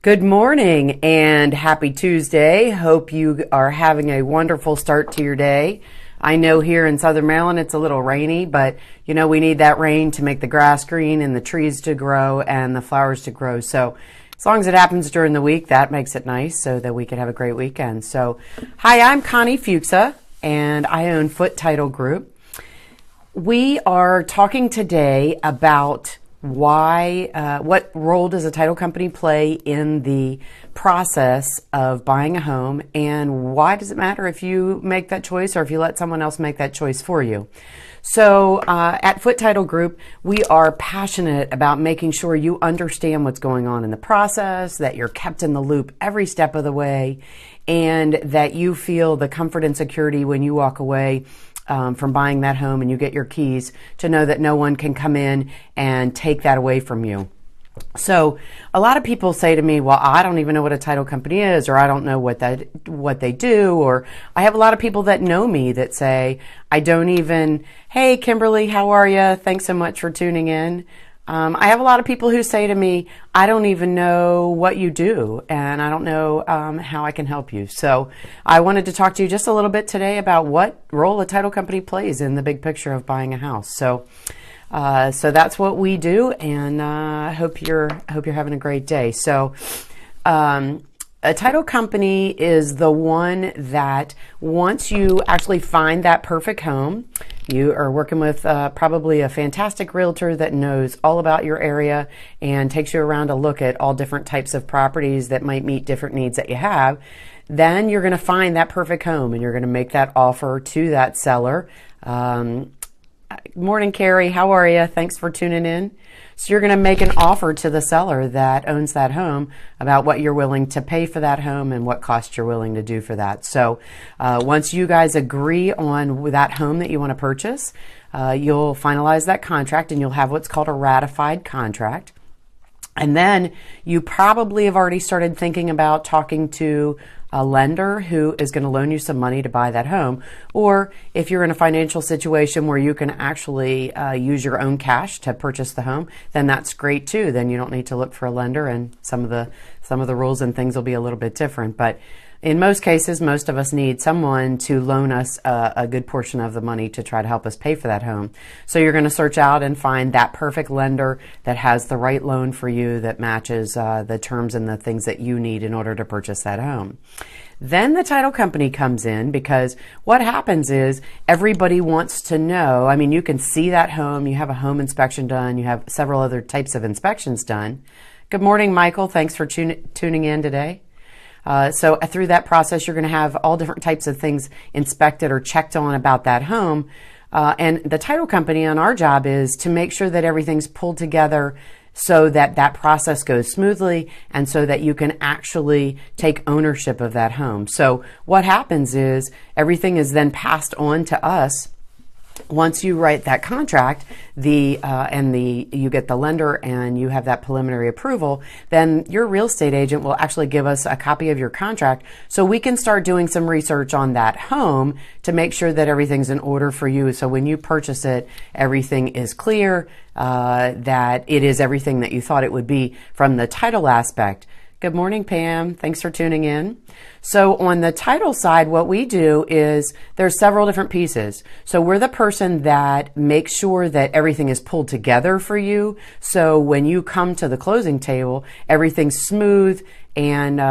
Good morning and happy Tuesday. Hope you are having a wonderful start to your day. I know here in Southern Maryland it's a little rainy, but we need that rain to make the grass green and the trees to grow and the flowers to grow. So as long as it happens during the week, that makes it nice so that we can have a great weekend. So hi, I'm Connie Fuksa and I own Foot Title Group. We are talking today about what role does a title company play in the process of buying a home, and why does it matter if you make that choice or if you let someone else make that choice for you? So at Foot Title Group, we are passionate about making sure you understand what's going on in the process, that you're kept in the loop every step of the way, and that you feel the comfort and security when you walk away from buying that home and you get your keys, to know that no one can come in and take that away from you. So a lot of people say to me, well, I don't even know what a title company is, or I don't know what they do. Or I have a lot of people that know me that say, hey, Kimberly, how are you? Thanks so much for tuning in. I have a lot of people who say to me, I don't even know what you do, and I don't know how I can help you. So I wanted to talk to you just a little bit today about what role a title company plays in the big picture of buying a house. So that's what we do, and I hope you're having a great day. So a title company is the one that once you actually find that perfect home, you are working with probably a fantastic realtor that knows all about your area and takes you around to look at all different types of properties that might meet different needs that you have. Then you're going to find that perfect home and you're going to make that offer to that seller. Morning, Carrie. How are you? Thanks for tuning in. So you're going to make an offer to the seller that owns that home about what you're willing to pay for that home and what cost you're willing to do for that. So once you guys agree on that home that you want to purchase, you'll finalize that contract and you'll have what's called a ratified contract. And then you probably have already started thinking about talking to a lender who is going to loan you some money to buy that home. Or if you're in a financial situation where you can actually use your own cash to purchase the home, then that's great too. Then you don't need to look for a lender, and some of the rules and things will be a little bit different. But in most cases, most of us need someone to loan us a good portion of the money to try to help us pay for that home. So you're going to search out and find that perfect lender that has the right loan for you, that matches the terms and the things that you need in order to purchase that home. Then the title company comes in, because what happens is everybody wants to know. I mean, you can see that home, you have a home inspection done, you have several other types of inspections done. Good morning, Michael. Thanks for tuning in today. So through that process, you're going to have all different types of things inspected or checked on about that home. And the title company, on our job, is to make sure that everything's pulled together so that that process goes smoothly and so that you can actually take ownership of that home. So what happens is everything is then passed on to us. Once you write that contract, you get the lender and you have that preliminary approval, then your real estate agent will actually give us a copy of your contract so we can start doing some research on that home to make sure that everything's in order for you. So when you purchase it, everything is clear, that it is everything that you thought it would be from the title aspect. Good morning, Pam. Thanks for tuning in. So on the title side, what we do is there's several different pieces. So we're the person that makes sure that everything is pulled together for you. So when you come to the closing table, everything's smooth and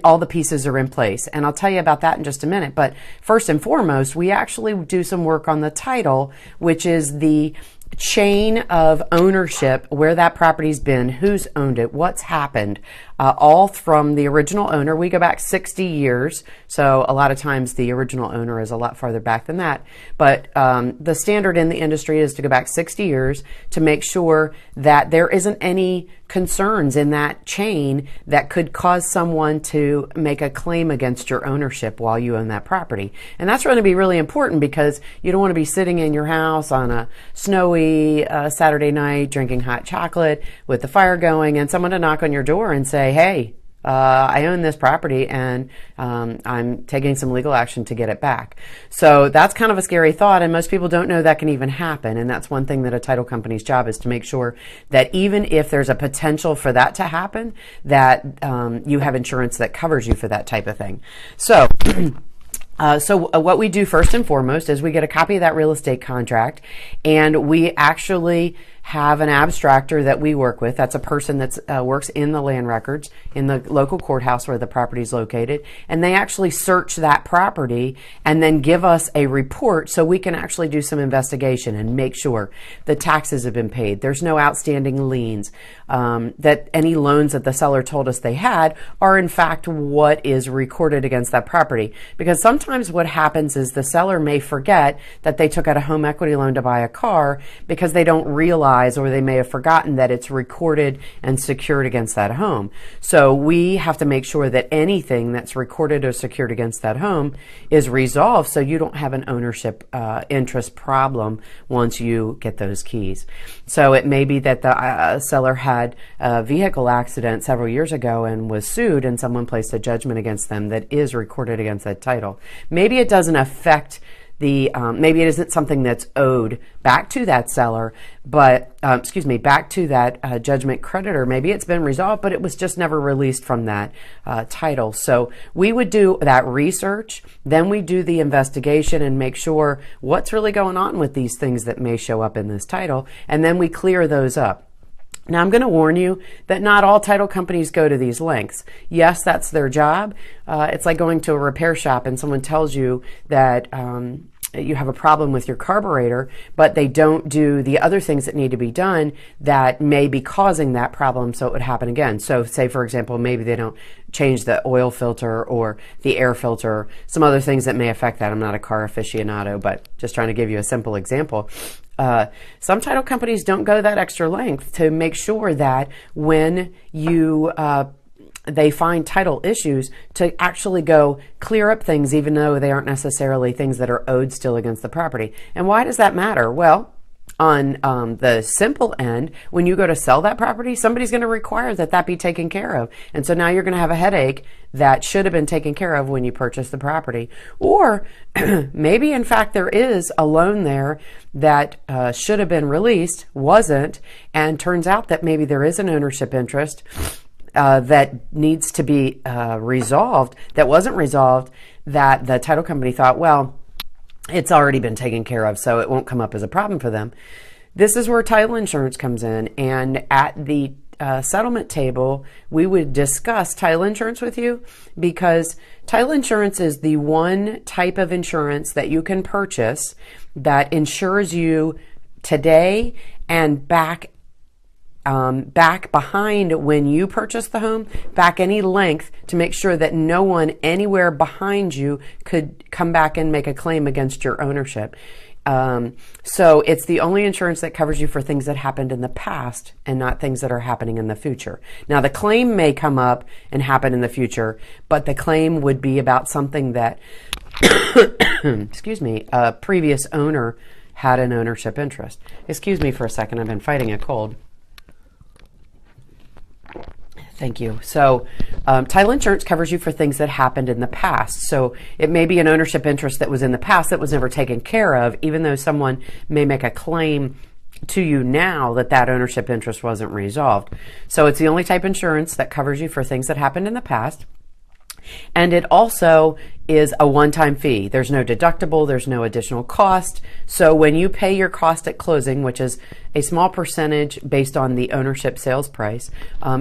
all the pieces are in place. And I'll tell you about that in just a minute. But first and foremost, we actually do some work on the title, which is the chain of ownership, where that property's been, who's owned it, what's happened, all from the original owner. We go back 60 years, so a lot of times the original owner is a lot farther back than that. But the standard in the industry is to go back 60 years to make sure that there isn't any concerns in that chain that could cause someone to make a claim against your ownership while you own that property. And that's going to be really important, because you don't want to be sitting in your house on a snowy Saturday night drinking hot chocolate with the fire going and someone to knock on your door and say, hey, I own this property and I'm taking some legal action to get it back. So that's kind of a scary thought, and most people don't know that can even happen. And that's one thing that a title company's job is to make sure that even if there's a potential for that to happen, that you have insurance that covers you for that type of thing. So what we do first and foremost is we get a copy of that real estate contract, and we actually have an abstractor that we work with. That's a person that works in the land records in the local courthouse where the property is located, and they actually search that property and then give us a report so we can actually do some investigation and make sure the taxes have been paid, there's no outstanding liens, that any loans that the seller told us they had are in fact what is recorded against that property. Because sometimes what happens is the seller may forget that they took out a home equity loan to buy a car because they don't realize, or they may have forgotten that it's recorded and secured against that home. So we have to make sure that anything that's recorded or secured against that home is resolved so you don't have an ownership interest problem once you get those keys. So it may be that the seller had a vehicle accident several years ago and was sued, and someone placed a judgment against them that is recorded against that title. Maybe it doesn't affect maybe it isn't something that's owed back to that seller, but back to that judgment creditor. Maybe it's been resolved, but it was just never released from that title. So we would do that research, then we do the investigation and make sure what's really going on with these things that may show up in this title, and then we clear those up. Now, I'm going to warn you that not all title companies go to these lengths. Yes, that's their job. It's like going to a repair shop and someone tells you that you have a problem with your carburetor, but they don't do the other things that need to be done that may be causing that problem so it would happen again. So say, for example, maybe they don't change the oil filter or the air filter, some other things that may affect that. I'm not a car aficionado, but just trying to give you a simple example. Some title companies don't go that extra length to make sure that when you they find title issues, to actually go clear up things even though they aren't necessarily things that are owed still against the property. And why does that matter? Well, on the simple end, when you go to sell that property, somebody's going to require that that be taken care of. And so now you're going to have a headache that should have been taken care of when you purchased the property. Or maybe, in fact, there is a loan there that should have been released, wasn't, and turns out that maybe there is an ownership interest that needs to be resolved, that wasn't resolved, that the title company thought, well, it's already been taken care of, so it won't come up as a problem for them. This is where title insurance comes in, and at the settlement table, we would discuss title insurance with you, because title insurance is the one type of insurance that you can purchase that insures you today and back behind when you purchase the home, back any length, to make sure that no one anywhere behind you could come back and make a claim against your ownership. So it's the only insurance that covers you for things that happened in the past and not things that are happening in the future. Now, the claim may come up and happen in the future, but the claim would be about something that a previous owner had an ownership interest. Excuse me for a second, I've been fighting a cold. Thank you. So title insurance covers you for things that happened in the past. So it may be an ownership interest that was in the past that was never taken care of, even though someone may make a claim to you now that that ownership interest wasn't resolved. So it's the only type of insurance that covers you for things that happened in the past. And it also is a one-time fee. There's no deductible, there's no additional cost. So when you pay your cost at closing, which is a small percentage based on the ownership sales price,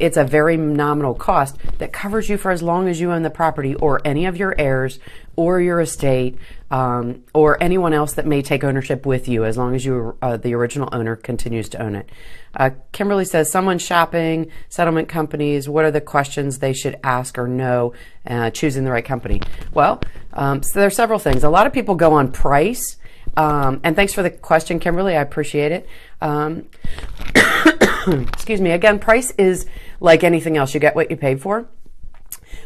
it's a very nominal cost that covers you for as long as you own the property, or any of your heirs, or your estate, or anyone else that may take ownership with you, as long as you, the original owner, continues to own it. Kimberly says, someone shopping, settlement companies, what are the questions they should ask or know choosing the right company? Well, so there are several things. A lot of people go on price, and thanks for the question, Kimberly. I appreciate it. Excuse me. Again, price is like anything else. You get what you paid for.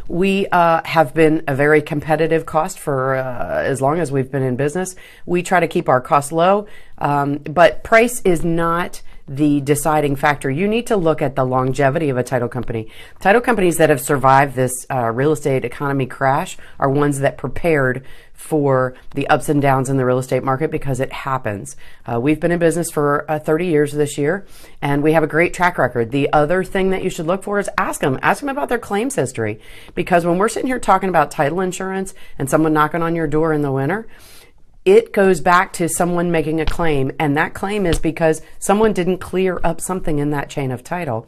We have been a very competitive cost for as long as we've been in business. We try to keep our costs low, but price is not the deciding factor. You need to look at the longevity of a title company. Title companies that have survived this real estate economy crash are ones that prepared for the ups and downs in the real estate market, because it happens. We've been in business for 30 years this year, and we have a great track record. The other thing that you should look for is ask them about their claims history, because when we're sitting here talking about title insurance and someone knocking on your door in the winter, it goes back to someone making a claim, and that claim is because someone didn't clear up something in that chain of title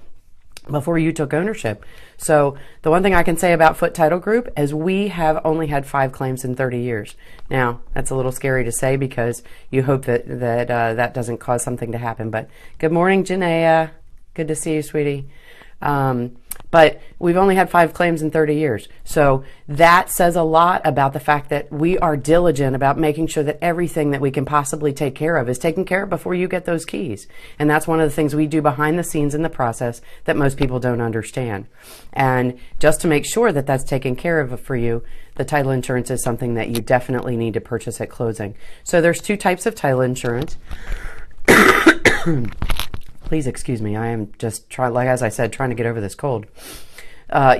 before you took ownership. So the one thing I can say about Foot Title Group is we have only had 5 claims in 30 years. Now, that's a little scary to say, because you hope that doesn't cause something to happen. But good morning, Janaea. Good to see you, sweetie. But we've only had 5 claims in 30 years. So that says a lot about the fact that we are diligent about making sure that everything that we can possibly take care of is taken care of before you get those keys. And that's one of the things we do behind the scenes in the process that most people don't understand. And just to make sure that that's taken care of for you, the title insurance is something that you definitely need to purchase at closing. So there's 2 types of title insurance. Please excuse me. I am just as I said, trying to get over this cold.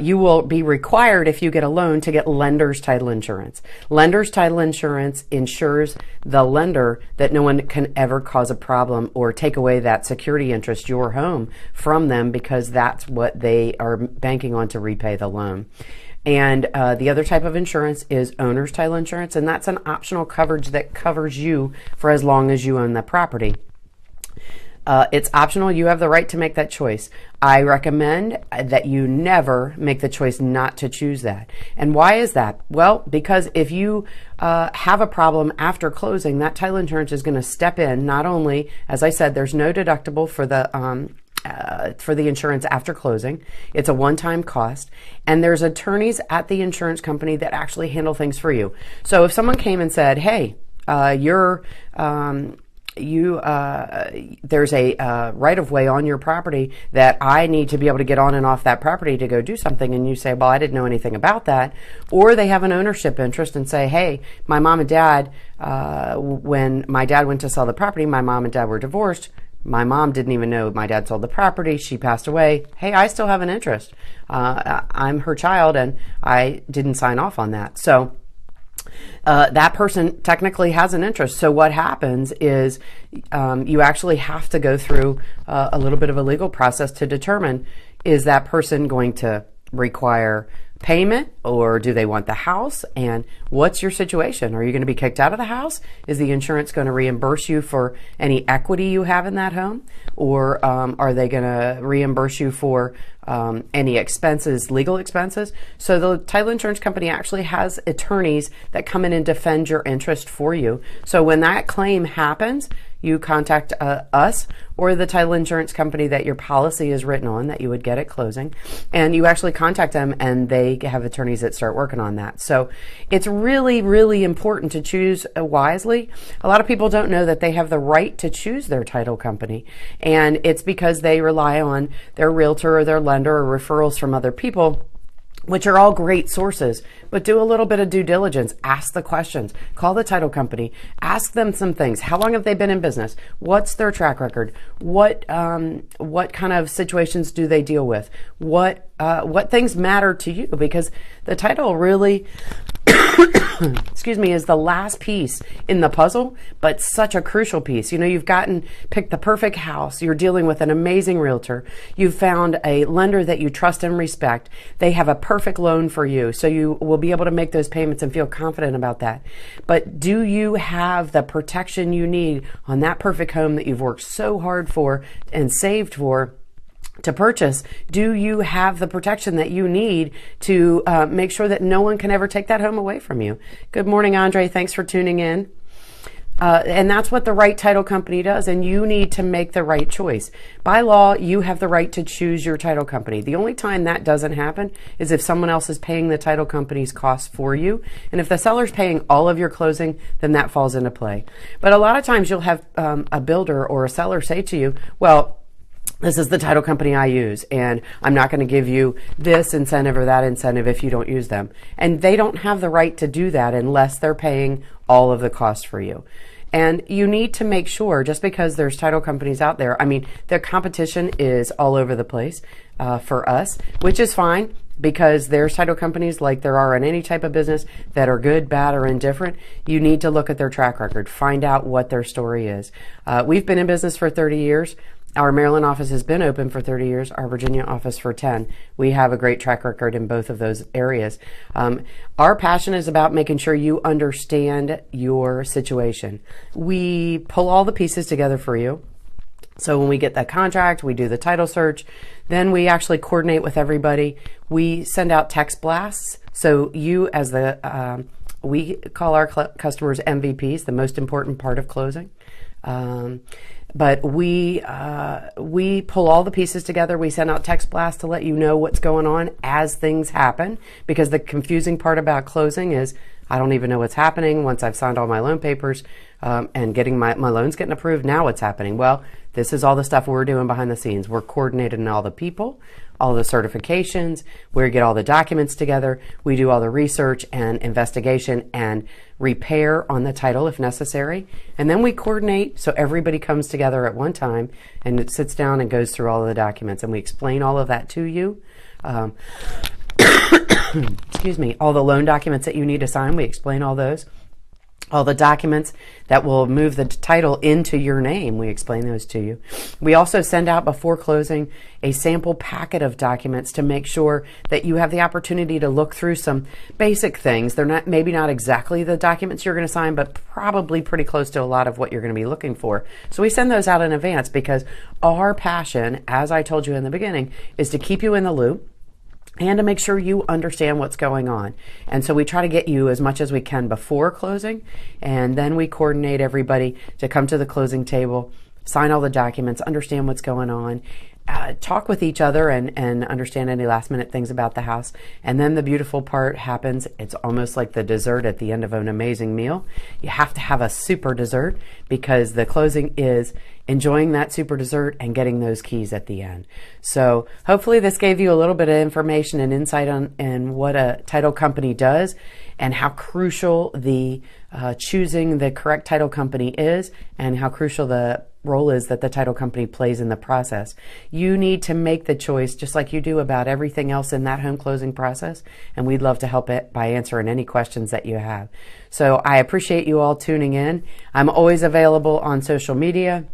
You will be required, if you get a loan, to get lender's title insurance. Lender's title insurance ensures the lender that no one can ever cause a problem or take away that security interest, your home, from them, because that's what they are banking on to repay the loan. And the other type of insurance is owner's title insurance, and that's an optional coverage that covers you for as long as you own the property. It's optional. You have the right to make that choice. I recommend that you never make the choice not to choose that. And why is that? Well, because if you have a problem after closing, that title insurance is going to step in. Not only, as I said, there's no deductible for the insurance after closing. It's a one-time cost, and there's attorneys at the insurance company that actually handle things for you. So if someone came and said, hey, there's a right-of-way on your property that I need to be able to get on and off that property to go do something, and you say, well, I didn't know anything about that. Or they have an ownership interest and say, hey, my mom and dad, when my dad went to sell the property, my mom and dad were divorced. My mom didn't even know my dad sold the property. She passed away. Hey, I still have an interest. I'm her child, and I didn't sign off on that. So that person technically has an interest. So what happens is you actually have to go through a little bit of a legal process to determine, is that person going to require payment, or do they want the house? And what's your situation? Are you going to be kicked out of the house? Is the insurance going to reimburse you for any equity you have in that home? Or are they going to reimburse you for any expenses, legal expenses? So the title insurance company actually has attorneys that come in and defend your interest for you. So when that claim happens, you contact us or the title insurance company that your policy is written on, that you would get at closing, and you actually contact them, and they have attorneys that start working on that. So it's really, really important to choose wisely. A lot of people don't know that they have the right to choose their title company, and it's because they rely on their realtor or their lender or referrals from other people, which are all great sources. But do a little bit of due diligence. Ask the questions. Call the title company. Ask them some things. How long have they been in business? What's their track record? What kind of situations do they deal with? What things matter to you? Because the title really excuse me, is the last piece in the puzzle, but such a crucial piece. You know, you've picked the perfect house. You're dealing with an amazing realtor. You've found a lender that you trust and respect. They have a perfect loan for you, so you will be able to make those payments and feel confident about that. But do you have the protection you need on that perfect home that you've worked so hard for and saved for to purchase? Do you have the protection that you need to make sure that no one can ever take that home away from you? Good morning, Andre. Thanks for tuning in. And that's what the right title company does, and you need to make the right choice. By law, you have the right to choose your title company. The only time that doesn't happen is if someone else is paying the title company's costs for you. And if the seller's paying all of your closing, then that falls into play. But a lot of times you'll have a builder or a seller say to you, well, this is the title company I use, and I'm not going to give you this incentive or that incentive if you don't use them. And they don't have the right to do that unless they're paying all of the costs for you. And you need to make sure, just because there's title companies out there, I mean, the competition is all over the place for us, which is fine, because there's title companies like there are in any type of business that are good, bad, or indifferent. You need to look at their track record, find out what their story is. We've been in business for 30 years. Our Maryland office has been open for 30 years, our Virginia office for 10. We have a great track record in both of those areas. Our passion is about making sure you understand your situation. We pull all the pieces together for you. So when we get that contract, we do the title search, then we actually coordinate with everybody. We send out text blasts. So you, as the, we call our customers MVPs, the most important part of closing. But we pull all the pieces together. We send out text blasts to let you know what's going on as things happen, because the confusing part about closing is I don't even know what's happening once I've signed all my loan papers and getting my loans getting approved. Now what's happening? Well, this is all the stuff we're doing behind the scenes. We're coordinating all the people, all the certifications, we get all the documents together, we do all the research and investigation and repair on the title if necessary, and then we coordinate so everybody comes together at one time and it sits down and goes through all of the documents, and we explain all of that to you. Excuse me, all the loan documents that you need to sign, we explain all those. All the documents that will move the title into your name, we explain those to you. We also send out before closing a sample packet of documents to make sure that you have the opportunity to look through some basic things. They're not, maybe not exactly the documents you're going to sign, but probably pretty close to a lot of what you're going to be looking for. So we send those out in advance, because our passion, as I told you in the beginning, is to keep you in the loop and to make sure you understand what's going on. And so we try to get you as much as we can before closing, and then we coordinate everybody to come to the closing table, sign all the documents, understand what's going on, talk with each other and understand any last minute things about the house. And then the beautiful part happens. It's almost like the dessert at the end of an amazing meal. You have to have a super dessert, because the closing is enjoying that super dessert and getting those keys at the end. So hopefully this gave you a little bit of information and insight on what a title company does and how crucial the choosing the correct title company is, and how crucial the role is that the title company plays in the process. You need to make the choice just like you do about everything else in that home closing process, and we'd love to help it by answering any questions that you have. So I appreciate you all tuning in. I'm always available on social media.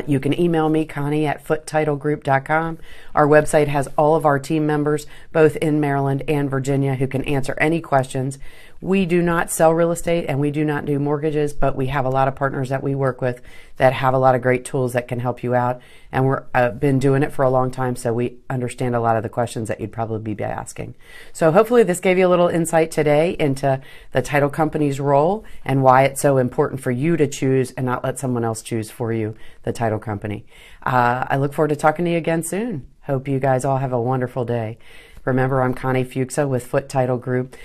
You can email me, Connie at foottitlegroup.com. Our website has all of our team members, both in Maryland and Virginia, who can answer any questions. We do not sell real estate and we do not do mortgages, but we have a lot of partners that we work with that have a lot of great tools that can help you out. And we've been doing it for a long time, so we understand a lot of the questions that you'd probably be asking. So hopefully this gave you a little insight today into the title company's role and why it's so important for you to choose and not let someone else choose for you, the title company. I look forward to talking to you again soon. Hope you guys all have a wonderful day. Remember, I'm Connie Fuksa with Foot Title Group,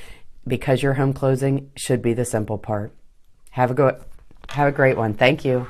because your home closing should be the simple part. Have a great one. Thank you.